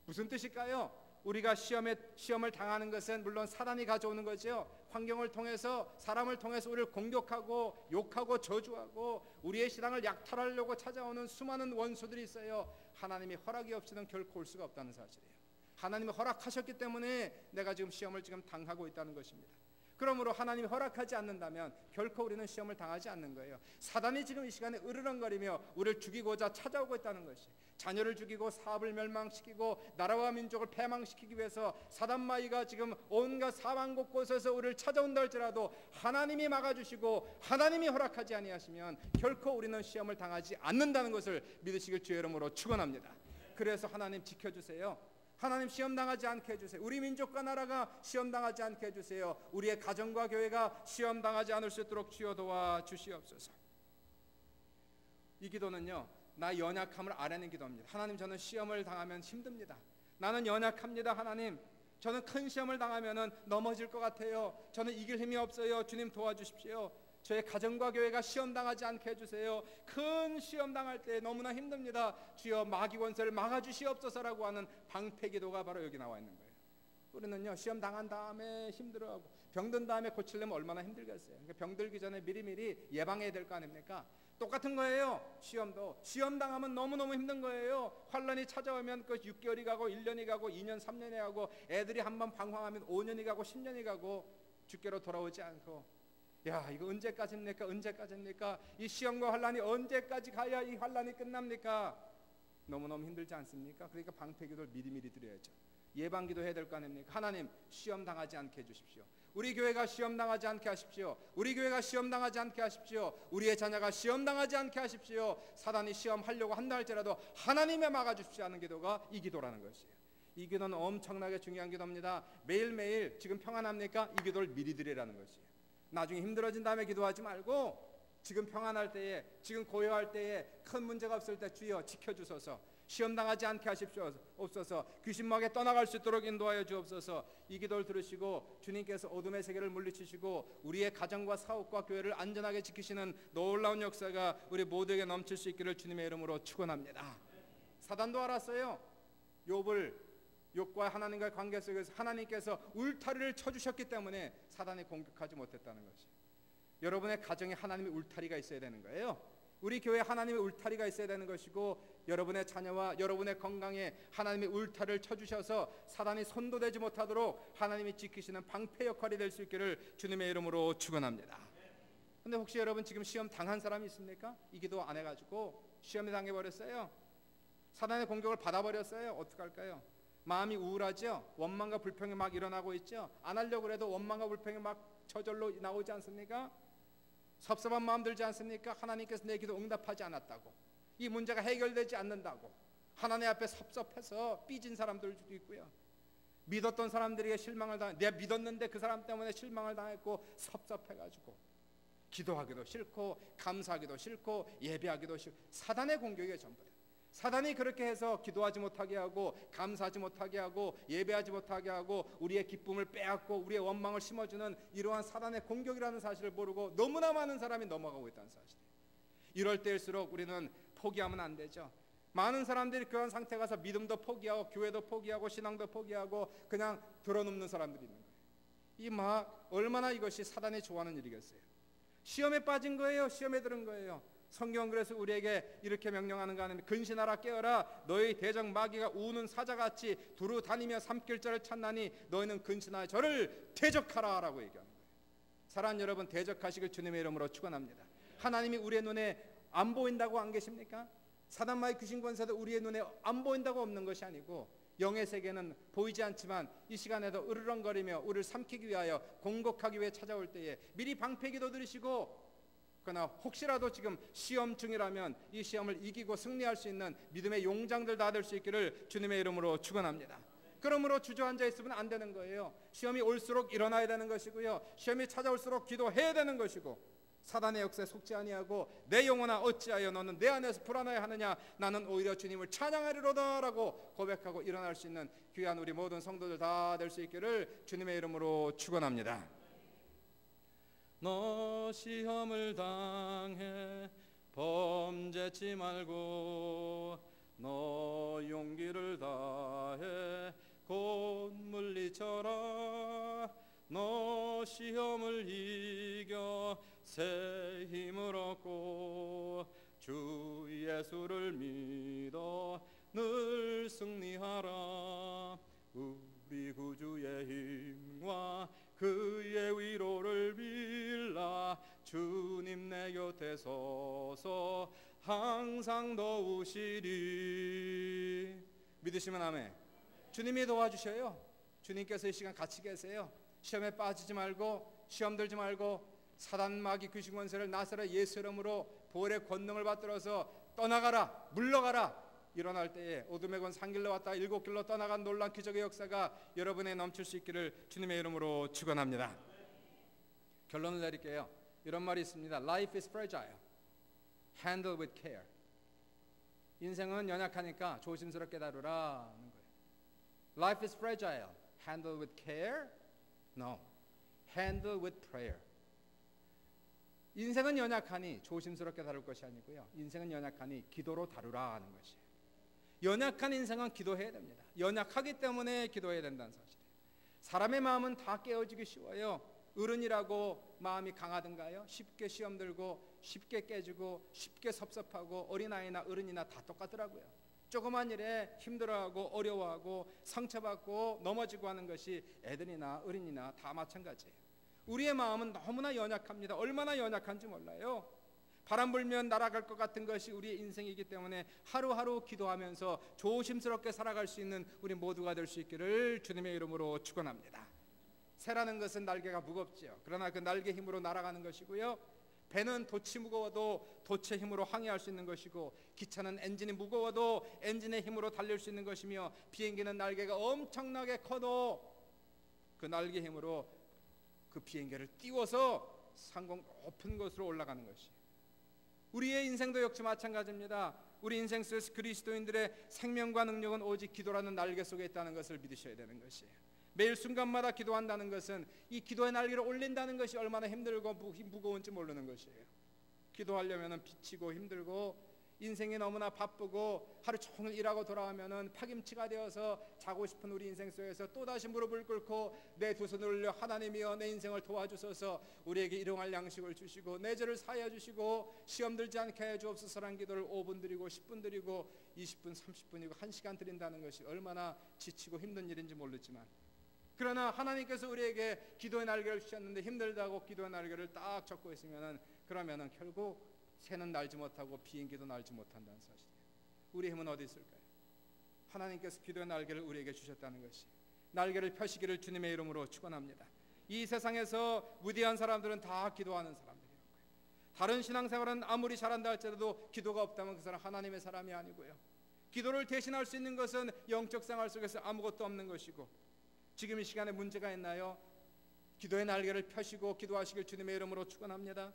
무슨 뜻일까요? 우리가 시험을 당하는 것은 물론 사단이 가져오는 거죠. 환경을 통해서 사람을 통해서 우리를 공격하고 욕하고 저주하고 우리의 신앙을 약탈하려고 찾아오는 수많은 원수들이 있어요. 하나님이 허락이 없이는 결코 올 수가 없다는 사실이에요. 하나님이 허락하셨기 때문에 내가 지금 시험을 당하고 있다는 것입니다. 그러므로 하나님이 허락하지 않는다면 결코 우리는 시험을 당하지 않는 거예요. 사단이 지금 이 시간에 으르렁거리며 우리를 죽이고자 찾아오고 있다는 것이, 자녀를 죽이고 사업을 멸망시키고 나라와 민족을 패망시키기 위해서 사단마귀가 지금 온갖 사방 곳곳에서 우리를 찾아온다 할지라도 하나님이 막아주시고 하나님이 허락하지 아니하시면 결코 우리는 시험을 당하지 않는다는 것을 믿으시길 주의 이름으로 축원합니다. 그래서 하나님 지켜주세요. 하나님 시험당하지 않게 해주세요. 우리 민족과 나라가 시험당하지 않게 해주세요. 우리의 가정과 교회가 시험당하지 않을 수 있도록 주여 도와주시옵소서. 이 기도는요, 나 연약함을 아뢰는 기도입니다. 하나님 저는 시험을 당하면 힘듭니다. 나는 연약합니다. 하나님 저는 큰 시험을 당하면 넘어질 것 같아요. 저는 이길 힘이 없어요. 주님 도와주십시오. 저의 가정과 교회가 시험당하지 않게 해주세요. 큰 시험당할 때 너무나 힘듭니다. 주여 마귀 권세를 막아주시옵소서라고 하는 방패기도가 바로 여기 나와 있는 거예요. 우리는요 시험당한 다음에 힘들어하고 병든 다음에 고치려면 얼마나 힘들겠어요. 그러니까 병들기 전에 미리미리 예방해야 될 거 아닙니까? 똑같은 거예요. 시험도 시험당하면 너무너무 힘든 거예요. 환란이 찾아오면 그 6개월이 가고 1년이 가고 2년 3년이 가고 애들이 한번 방황하면 5년이 가고 10년이 가고 주께로 돌아오지 않고, 야 이거 언제까지입니까? 이 시험과 환란이 언제까지 가야 이 환란이 끝납니까? 너무너무 힘들지 않습니까? 그러니까 방패기도를 미리미리 드려야죠. 예방기도 해야 될 거 아닙니까? 하나님 시험 당하지 않게 해주십시오. 우리 교회가 시험 당하지 않게 하십시오. 우리 교회가 시험 당하지 않게 하십시오. 우리의 자녀가 시험 당하지 않게 하십시오. 사단이 시험하려고 한다 할지라도 하나님의 막아주십시오 하는 기도가 이 기도라는 것이에요. 이 기도는 엄청나게 중요한 기도입니다. 매일매일 지금 평안합니까? 이 기도를 미리 드리라는 것이에요. 나중에 힘들어진 다음에 기도하지 말고 지금 평안할 때에, 지금 고요할 때에, 큰 문제가 없을 때 주여 지켜주소서, 시험당하지 않게 하십시옵소서, 귀신막에 떠나갈 수 있도록 인도하여 주옵소서. 이 기도를 들으시고 주님께서 어둠의 세계를 물리치시고 우리의 가정과 사업과 교회를 안전하게 지키시는 놀라운 역사가 우리 모두에게 넘칠 수 있기를 주님의 이름으로 축원합니다. 사단도 알았어요. 욥과 하나님과의 관계 속에서 하나님께서 울타리를 쳐주셨기 때문에 사단이 공격하지 못했다는 것이, 여러분의 가정에 하나님의 울타리가 있어야 되는 거예요. 우리 교회에 하나님의 울타리가 있어야 되는 것이고, 여러분의 자녀와 여러분의 건강에 하나님의 울타리를 쳐주셔서 사단이 손도 대지 못하도록 하나님이 지키시는 방패 역할이 될 수 있기를 주님의 이름으로 축원합니다. 근데 혹시 여러분 지금 시험 당한 사람이 있습니까? 이 기도 안 해가지고 시험에 당해버렸어요. 사단의 공격을 받아버렸어요. 어떡할까요? 마음이 우울하죠. 원망과 불평이 막 일어나고 있죠. 안 하려고 해도 원망과 불평이 막 저절로 나오지 않습니까? 섭섭한 마음 들지 않습니까? 하나님께서 내 기도 응답하지 않았다고, 이 문제가 해결되지 않는다고 하나님 앞에 섭섭해서 삐진 사람들도 있고요. 믿었던 사람들에게 실망을 내가 믿었는데 그 사람 때문에 실망을 당했고 섭섭해가지고 기도하기도 싫고 감사하기도 싫고 예배하기도 싫고, 사단의 공격이 전부다. 사단이 그렇게 해서 기도하지 못하게 하고 감사하지 못하게 하고 예배하지 못하게 하고 우리의 기쁨을 빼앗고 우리의 원망을 심어주는 이러한 사단의 공격이라는 사실을 모르고 너무나 많은 사람이 넘어가고 있다는 사실이에요. 이럴 때일수록 우리는 포기하면 안 되죠. 많은 사람들이 그런 상태에 가서 믿음도 포기하고 교회도 포기하고 신앙도 포기하고 그냥 들어눕는 사람들이 있는 거예요. 이 막 얼마나 이것이 사단이 좋아하는 일이겠어요. 시험에 빠진 거예요. 시험에 들은 거예요. 성경은 그래서 우리에게 이렇게 명령하는 거 아닙니까? 근신하라 깨어라 너희 대적 마귀가 우는 사자같이 두루 다니며 삼킬자를 찾나니 너희는 근신하여 저를 대적하라 라고 얘기하는 거예요. 사랑하는 여러분, 대적하시길 주님의 이름으로 축원합니다. 하나님이 우리의 눈에 안 보인다고 안 계십니까? 사단마의 귀신 권세도 우리의 눈에 안 보인다고 없는 것이 아니고 영의 세계는 보이지 않지만 이 시간에도 으르렁거리며 우리를 삼키기 위하여 공격하기 위해 찾아올 때에 미리 방패기도 들으시고, 그러나 혹시라도 지금 시험 중이라면 이 시험을 이기고 승리할 수 있는 믿음의 용장들 다 될 수 있기를 주님의 이름으로 축원합니다. 그러므로 주저앉아 있으면 안 되는 거예요. 시험이 올수록 일어나야 되는 것이고요, 시험이 찾아올수록 기도해야 되는 것이고, 사단의 역사에 속지 아니하고 내 영혼아 어찌하여 너는 내 안에서 불안하여 하느냐, 나는 오히려 주님을 찬양하리로다 라고 고백하고 일어날 수 있는 귀한 우리 모든 성도들 다 될 수 있기를 주님의 이름으로 축원합니다. 너 시험을 당해 범죄치 말고 너 용기를 다해 곧 물리쳐라. 너 시험을 이겨 새 힘을 얻고 주 예수를 믿어 늘 승리하라. 우리 구주의 힘과 그의 위로를 빌라 주님 내 곁에 서서 항상 도우시리. 믿으시면 아멘. 주님이 도와주셔요. 주님께서 이 시간 같이 계세요. 시험에 빠지지 말고 시험 들지 말고 사단 마귀 귀신 권세를 나사렛 예수 이름으로 보혈의 권능을 받들어서 떠나가라, 물러가라. 일어날 때에 어둠의 권 산길로 왔다 일곱 길로 떠나간 놀란 기적의 역사가 여러분에 넘칠 수 있기를 주님의 이름으로 축원합니다. 결론을 내릴게요. 이런 말이 있습니다. Life is fragile. Handle with care. 인생은 연약하니까 조심스럽게 다루라 하는 거예요. Life is fragile. Handle with care? No. Handle with prayer. 인생은 연약하니 조심스럽게 다룰 것이 아니고요, 인생은 연약하니 기도로 다루라 하는 것이에요. 연약한 인생은 기도해야 됩니다. 연약하기 때문에 기도해야 된다는 사실이에요. 사람의 마음은 다 깨어지기 쉬워요. 어른이라고 마음이 강하든가요? 쉽게 시험 들고 쉽게 깨지고 쉽게 섭섭하고 어린아이나 어른이나 다 똑같더라고요. 조그만 일에 힘들어하고 어려워하고 상처받고 넘어지고 하는 것이 애들이나 어린이나 다 마찬가지예요. 우리의 마음은 너무나 연약합니다. 얼마나 연약한지 몰라요. 바람 불면 날아갈 것 같은 것이 우리의 인생이기 때문에 하루하루 기도하면서 조심스럽게 살아갈 수 있는 우리 모두가 될 수 있기를 주님의 이름으로 축원합니다. 새라는 것은 날개가 무겁지요. 그러나 그 날개 힘으로 날아가는 것이고요, 배는 돛이 무거워도 돛의 힘으로 항해할 수 있는 것이고, 기차는 엔진이 무거워도 엔진의 힘으로 달릴 수 있는 것이며, 비행기는 날개가 엄청나게 커도 그 날개 힘으로 그 비행기를 띄워서 상공 높은 곳으로 올라가는 것이. 우리의 인생도 역시 마찬가지입니다. 우리 인생 속에서 그리스도인들의 생명과 능력은 오직 기도라는 날개 속에 있다는 것을 믿으셔야 되는 것이에요. 매일 순간마다 기도한다는 것은 이 기도의 날개를 올린다는 것이 얼마나 힘들고 무거운지 모르는 것이에요. 기도하려면 지치고 힘들고 인생이 너무나 바쁘고 하루 종일 일하고 돌아오면 파김치가 되어서 자고 싶은 우리 인생 속에서 또다시 무릎을 꿇고 내 두 손을 올려 하나님이여 내 인생을 도와주소서, 우리에게 일용할 양식을 주시고 내 죄를 사하여 주시고 시험 들지 않게 해 주옵소서라는 기도를 5분 드리고 10분 드리고 20분 30분이고 1시간 드린다는 것이 얼마나 지치고 힘든 일인지 모르지만, 그러나 하나님께서 우리에게 기도의 날개를 주셨는데 힘들다고 기도의 날개를 딱 잡고 있으면은 그러면은 결국 새는 날지 못하고 비행기도 날지 못한다는 사실이에요. 우리 힘은 어디 있을까요? 하나님께서 기도의 날개를 우리에게 주셨다는 것이, 날개를 펴시기를 주님의 이름으로 축원합니다. 이 세상에서 위대한 사람들은 다 기도하는 사람들이에요. 다른 신앙생활은 아무리 잘한다 할지라도 기도가 없다면 그 사람 하나님의 사람이 아니고요, 기도를 대신할 수 있는 것은 영적 생활 속에서 아무것도 없는 것이고, 지금 이 시간에 문제가 있나요? 기도의 날개를 펴시고 기도하시길 주님의 이름으로 축원합니다.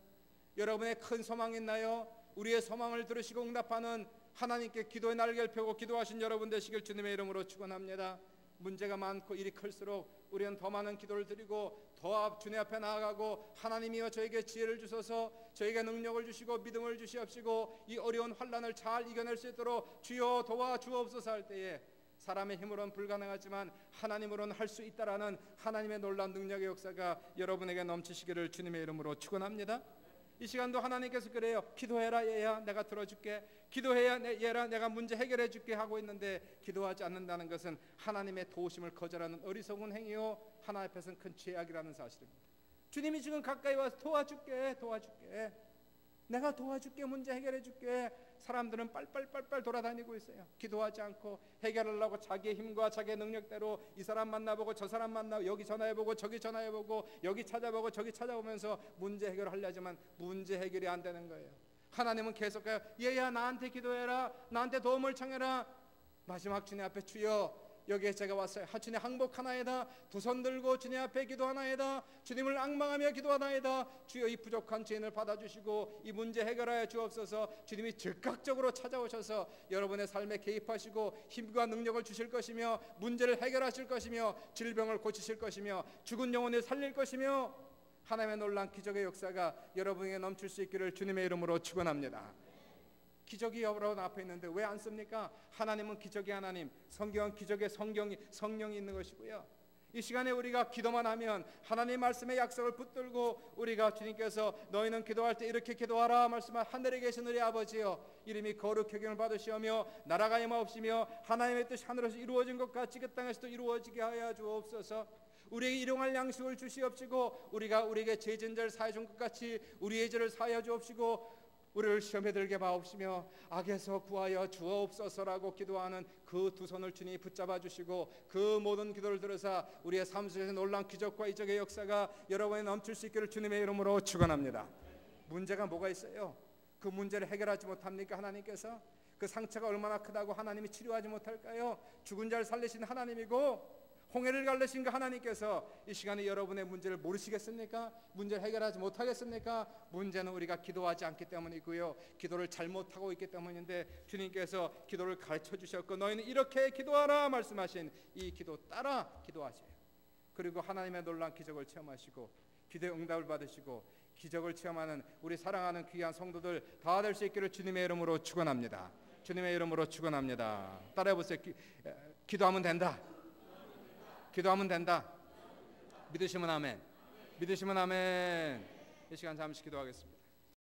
여러분의 큰 소망이 있나요? 우리의 소망을 들으시고 응답하는 하나님께 기도의 날개를 펴고 기도하신 여러분 되시길 주님의 이름으로 축원합니다. 문제가 많고 일이 클수록 우리는 더 많은 기도를 드리고 더 주님 앞에 나아가고 하나님이여 저에게 지혜를 주소서, 저에게 능력을 주시고 믿음을 주시옵시고 이 어려운 환난을 잘 이겨낼 수 있도록 주여 도와주옵소서 할 때에 사람의 힘으로는 불가능하지만 하나님으로는 할 수 있다라는 하나님의 놀라운 능력의 역사가 여러분에게 넘치시기를 주님의 이름으로 축원합니다. 이 시간도 하나님께서 그래요. 기도해라 얘야, 내가 들어줄게. 기도해야 얘라, 내가 문제 해결해 줄게 하고 있는데 기도하지 않는다는 것은 하나님의 도우심을 거절하는 어리석은 행위요, 하나님 앞에서는 큰 죄악이라는 사실입니다. 주님이 지금 가까이 와서 도와줄게, 내가 도와줄게, 문제 해결해 줄게. 사람들은 빨빨 돌아다니고 있어요. 기도하지 않고 해결하려고 자기의 힘과 자기의 능력대로 이 사람 만나보고 저 사람 만나고 여기 전화해보고 저기 전화해보고 여기 찾아보고 저기 찾아보면서 문제 해결을 하려 하지만 문제 해결이 안 되는 거예요. 하나님은 계속 얘야 나한테 기도해라, 나한테 도움을 청해라. 마지막 주님 앞에 주여 여기에 제가 왔어요. 주님 항복하나이다. 두 손 들고 주님 앞에 기도하나이다. 주님을 앙망하며 기도하나이다. 주여 이 부족한 죄인을 받아주시고 이 문제 해결하여 주옵소서. 주님이 즉각적으로 찾아오셔서 여러분의 삶에 개입하시고 힘과 능력을 주실 것이며 문제를 해결하실 것이며 질병을 고치실 것이며 죽은 영혼을 살릴 것이며 하나님의 놀라운 기적의 역사가 여러분에게 넘칠 수 있기를 주님의 이름으로 축원합니다. 기적이 여러분 앞에 있는데 왜 안 씁니까? 하나님은 기적의 하나님, 성경은 기적의 성령이 있는 것이고요. 이 시간에 우리가 기도만 하면 하나님의 말씀의 약속을 붙들고 우리가 주님께서 너희는 기도할 때 이렇게 기도하라 말씀한 하늘에 계신 우리 아버지여 이름이 거룩히 여김을 받으시오며 나라가 임하옵시며 하나님의 뜻이 하늘에서 이루어진 것 같이 그 땅에서도 이루어지게 하여 주옵소서. 우리에게 일용할 양식을 주시옵시고 우리가 우리에게 죄진 자를 사해 준 것 같이 우리의 죄를 사하여 주옵시고 우리를 시험에 들게 마옵시며 악에서 구하여 주옵소서라고 기도하는 그 두 손을 주님이 붙잡아 주시고 그 모든 기도를 들으사 우리의 삶 속에서 놀라운 기적과 이적의 역사가 여러분에 넘칠 수 있기를 주님의 이름으로 축원합니다. 문제가 뭐가 있어요? 그 문제를 해결하지 못합니까? 하나님께서 그 상처가 얼마나 크다고 하나님이 치료하지 못할까요? 죽은 자를 살리신 하나님이고 홍해를 갈르신 그 하나님께서 이 시간에 여러분의 문제를 모르시겠습니까? 문제를 해결하지 못하겠습니까? 문제는 우리가 기도하지 않기 때문이고요, 기도를 잘못하고 있기 때문인데 주님께서 기도를 가르쳐 주셨고 너희는 이렇게 기도하라 말씀하신 이 기도 따라 기도하세요. 그리고 하나님의 놀라운 기적을 체험하시고 기도의 응답을 받으시고 기적을 체험하는 우리 사랑하는 귀한 성도들 다 될 수 있기를 주님의 이름으로 축원합니다. 주님의 이름으로 축원합니다. 따라해보세요. 기도하면 된다. 기도하면 된다. 믿으시면 아멘. 믿으시면 아멘. 이 시간 잠시 기도하겠습니다.